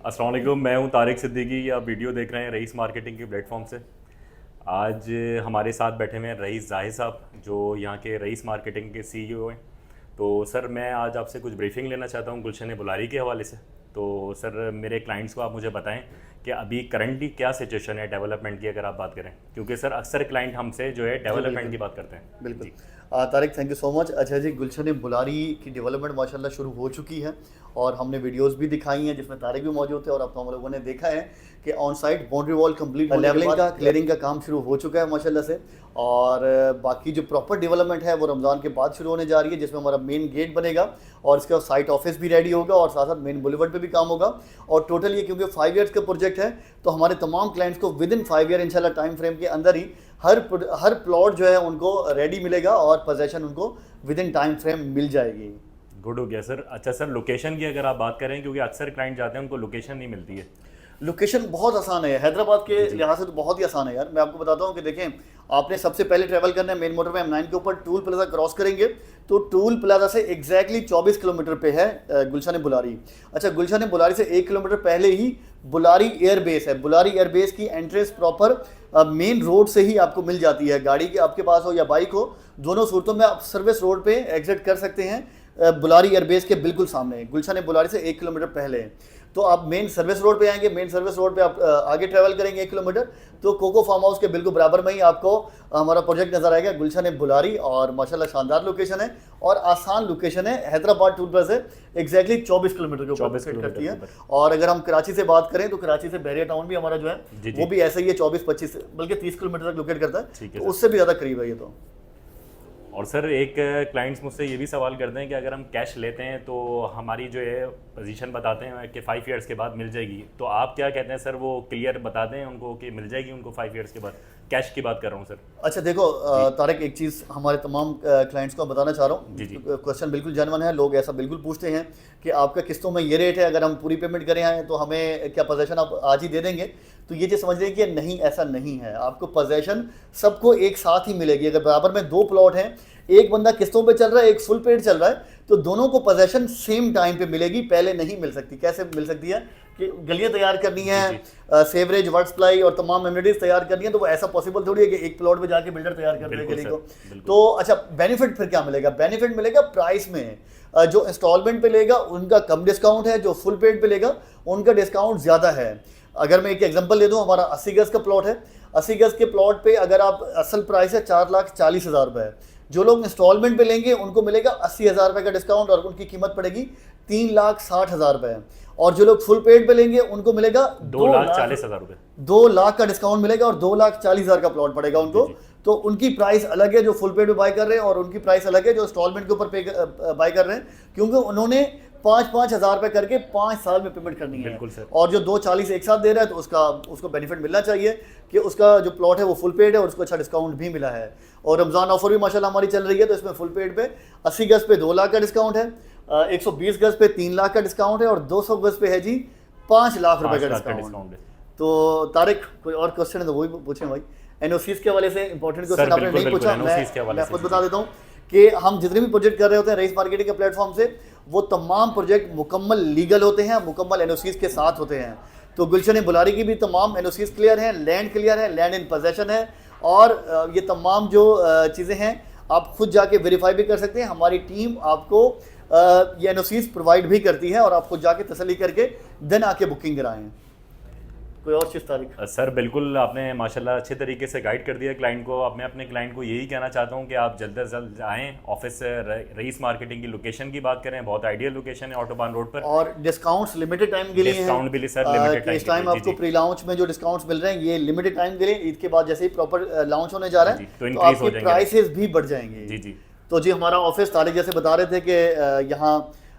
अस्सलाम वालेकुम, मैं हूं तारिक सिद्दीकी। आप वीडियो देख रहे हैं रईस मार्केटिंग के प्लेटफॉर्म से। आज हमारे साथ बैठे हुए हैं रईस जाहिद साहब, जो यहाँ के रईस मार्केटिंग के सीईओ हैं। तो सर, मैं आज आपसे कुछ ब्रीफिंग लेना चाहता हूँ गुलशन बुलारी के हवाले से। तो सर, मेरे क्लाइंट्स को आप मुझे बताएं कि अभी करंटली क्या सिचुएशन है डेवलपमेंट की, अगर आप बात करें, क्योंकि सर अक्सर क्लाइंट हमसे जो है डेवलपमेंट की बात करते हैं। बिल्कुल। Tariq, thank you so much. अच्छा जी, गुलशन बुलारी की डेवलपमेंट माशाल्लाह शुरू हो चुकी है और हमने वीडियोस भी दिखाई हैं जिसमें तारिक भी मौजूद थे और अब तो हम लोगों ने देखा है कि on site boundary wall complete levelling का क्लियरिंग का काम शुरू हो चुका है माशाल्लाह से। और बाकी जो प्रॉपर डेवलपमेंट है वो रमज़ान के बाद शुरू होने जा रही है, जिसमें हमारा मेन गेट बनेगा और इसका साइट ऑफिस भी रेडी होगा और साथ साथ मेन बुलेवर्ड पे भी काम होगा। और टोटल ये क्योंकि 5 ईयर्स का प्रोजेक्ट है तो हमारे तमाम क्लाइंट्स को विद इन 5 ईयर इंशाल्लाह टाइम फ्रेम के अंदर ही हर प्लॉट जो है उनको रेडी मिलेगा और पोजेशन उनको विद इन टाइम फ्रेम मिल जाएगी। गुड हो गया सर। अच्छा सर, लोकेशन की अगर आप बात करें, क्योंकि अक्सर क्लाइंट जाते हैं उनको लोकेशन नहीं मिलती है। लोकेशन बहुत आसान है, हैदराबाद के लिहाज से तो बहुत ही आसान है यार। मैं आपको बताता हूँ कि देखें, आपने सबसे पहले ट्रैवल करना है मेन मोटरवे M9 के ऊपर, टूल प्लाजा क्रॉस करेंगे तो टूल प्लाजा से एग्जैक्टली 24 किलोमीटर पे है गुलशन बुलारी। अच्छा, गुलशन बुलारी से 1 किलोमीटर पहले ही बुलारी एयरबेस है। बुलारी एयरबेस की एंट्रेंस प्रॉपर मेन रोड से ही आपको मिल जाती है। गाड़ी के आपके पास हो या बाइक हो, दोनों सूरतों में आप सर्विस रोड पे एग्जिट कर सकते हैं। बुलारी एयरबेस के बिल्कुल सामने, गुलशन बुलारी से 1 किलोमीटर पहले। तो आप मेन सर्विस रोड पे आएंगे, मेन सर्विस रोड पे आप आगे ट्रैवल करेंगे 1 किलोमीटर तो कोको फार्म हाउस के बिल्कुल बराबर में ही आपको हमारा प्रोजेक्ट नजर आएगा गुलशन बुलारी। और माशाल्लाह शानदार लोकेशन है और आसान लोकेशन है। हैदराबाद टूल प्लाजा से एग्जैक्टली 24 किलोमीटर के ऊपर फिट करती है। और अगर हम कराची से बात करें तो कराची से बहरिया टाउन भी हमारा जो है वो भी ऐसा ही है, 24-25 बल्कि 30 किलोमीटर तक लोकेट करता है, तो उससे भी ज़्यादा करीब है ये तो। और सर, एक क्लाइंट्स मुझसे ये भी सवाल करते हैं कि अगर हम कैश लेते हैं तो हमारी जो है पोजीशन बताते हैं कि 5 ईयर्स के बाद मिल जाएगी, तो आप क्या कहते हैं सर? वो क्लियर बता दें उनको कि मिल जाएगी उनको 5 ईयर्स के बाद। कैश की बात कर रहा हूँ सर। अच्छा देखो तारिक, एक चीज़ हमारे तमाम क्लाइंट्स को बताना चाह रहा हूँ। जी जी। क्वेश्चन बिल्कुल जेन्युइन है, लोग ऐसा बिल्कुल पूछते हैं कि आपका किस्तों में ये रेट है, अगर हम पूरी पेमेंट करें हैं तो हमें क्या पोजेशन आप आज ही दे देंगे? तो ये चीज़ समझ लें कि नहीं, ऐसा नहीं है। आपको पोजेशन सबको एक साथ ही मिलेगी। अगर बराबर में 2 प्लॉट हैं, एक बंदा किस्तों पे चल रहा है, एक फुल पेड चल रहा है, तो दोनों को पोजेशन सेम टाइम पे मिलेगी, पहले नहीं मिल सकती। कैसे मिल सकती है कि गलियां तैयार करनी है, सेवरेज, वाटर सप्लाई और तमाम एमिनिटीज तैयार करनी है, तो वो ऐसा पॉसिबल थोड़ी है कि एक प्लॉट पे जाके बिल्डर तैयार कर दे गली को। तो अच्छा, बेनिफिट फिर क्या मिलेगा? बेनिफिट मिलेगा प्राइस में। जो इंस्टॉलमेंट पे लेगा उनका कम डिस्काउंट है, जो फुल पेड पे लेगा उनका डिस्काउंट ज़्यादा है। अगर मैं एक एग्जांपल दे दूं, हमारा 80 गज का प्लॉट है। 80 गज के प्लॉट पे अगर आप असल प्राइस है 4,40,000 रुपये, जो लोग इंस्टॉलमेंट पे लेंगे उनको मिलेगा 80,000 रुपये का डिस्काउंट और उनकी कीमत पड़ेगी 3,60,000 रुपये। और जो लोग फुल पेड पे लेंगे उनको मिलेगा 2,40,000 रुपये, 2 लाख का डिस्काउंट मिलेगा और 2,40,000 का प्लॉट पड़ेगा उनको। तो उनकी प्राइस अलग है जो फुल पेड पे बाय कर रहे हैं और उनकी प्राइस अलग है जो इंस्टॉलमेंट के ऊपर बाय कर रहे हैं, क्योंकि उन्होंने 5-5 हज़ार रुपये करके 5 साल में पेमेंट करनी है। और जो 2,40 एक साथ दे रहा है तो उसको बेनिफिट मिलना चाहिए कि उसका जो प्लॉट है वो फुल पेड है और उसको अच्छा डिस्काउंट भी मिला है। और रमज़ान ऑफर भी माशाल्लाह हमारी चल रही है, तो इसमें फुल पेड पे 80 गज पे 2 लाख का डिस्काउंट है, 120 गज पे 3 लाख का डिस्काउंट है और 200 गज पे है जी 5 लाख रुपए का डिस्काउंट है। तो तारिक, कोई और क्वेश्चन है तो वही पूछें भाई। एनओसीज के हवाले से इंपॉर्टेंट क्वेश्चन आपने नहीं पूछा, मैं खुद बता देता हूँ कि हम जितने भी प्रोजेक्ट कर रहे होते हैं रईस मार्केटिंग के प्लेटफॉर्म से, वो तमाम प्रोजेक्ट मुकम्मल लीगल होते हैं, मुकम्मल एनओसीज के साथ होते हैं। तो गुलशन बुलारी की भी तमाम एनओसीज क्लियर हैं, लैंड क्लियर है, लैंड इन पोजेशन है और ये तमाम जो चीज़ें हैं आप खुद जाके वेरीफाई भी कर सकते हैं। हमारी टीम आपको ये एनओसीज प्रोवाइड भी करती है और आप खुद जाके तसल्ली करके देन आके बुकिंग कराएं। कोई और चीज़ तारिक? सर बिल्कुल, आपने माशाल्लाह अच्छे तरीके से गाइड कर दिया क्लाइंट को। अब मैं अपने क्लाइंट को यही कहना चाहता हूँ कि आप जल्द से जल्द आएँ ऑफिस से। रईस मार्केटिंग की लोकेशन की बात करें, बहुत आइडियल लोकेशन है ऑटोबान रोड पर। और डिस्काउंट्स लिमिटेड टाइम के लिए हैं। डिस्काउंट भी सर लिमिटेड टाइम। इस टाइम आपको प्री लॉन्च में जो डिस्काउंट्स मिल रहे हैं ये लिमिटेड टाइम के लिए, ईद के बाद जैसे ही प्रॉपर लॉन्च होने जा रहा है तो आपकी प्राइसेस भी बढ़ जाएंगे। जी जी। तो जी, हमारा ऑफिस तारिक जैसे बता रहे थे कि यहाँ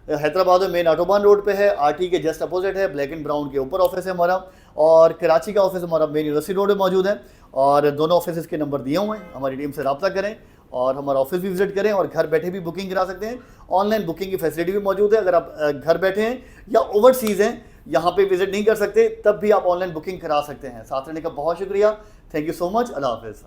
हैदराबाद में मेन ऑटोबान रोड पे है, आरटी के जस्ट अपोजिट है, ब्लैक एंड ब्राउन के ऊपर ऑफिस है हमारा। और कराची का ऑफिस हमारा मेन यूनिवर्सिटी रोड में मौजूद है और दोनों ऑफिस के नंबर दिए हुए हैं। हमारी टीम से रब्ता करें और हमारा ऑफिस भी विजिट करें और घर बैठे भी बुकिंग करा सकते हैं। ऑनलाइन बुकिंग की फैसिलिटी भी मौजूद है। अगर आप घर बैठे हैं या ओवरसीज़ हैं, यहाँ पे विजिट नहीं कर सकते, तब भी आप ऑनलाइन बुकिंग करा सकते हैं। साथ रहने का बहुत शुक्रिया। Thank you so much. अल्लाह हाफिज़।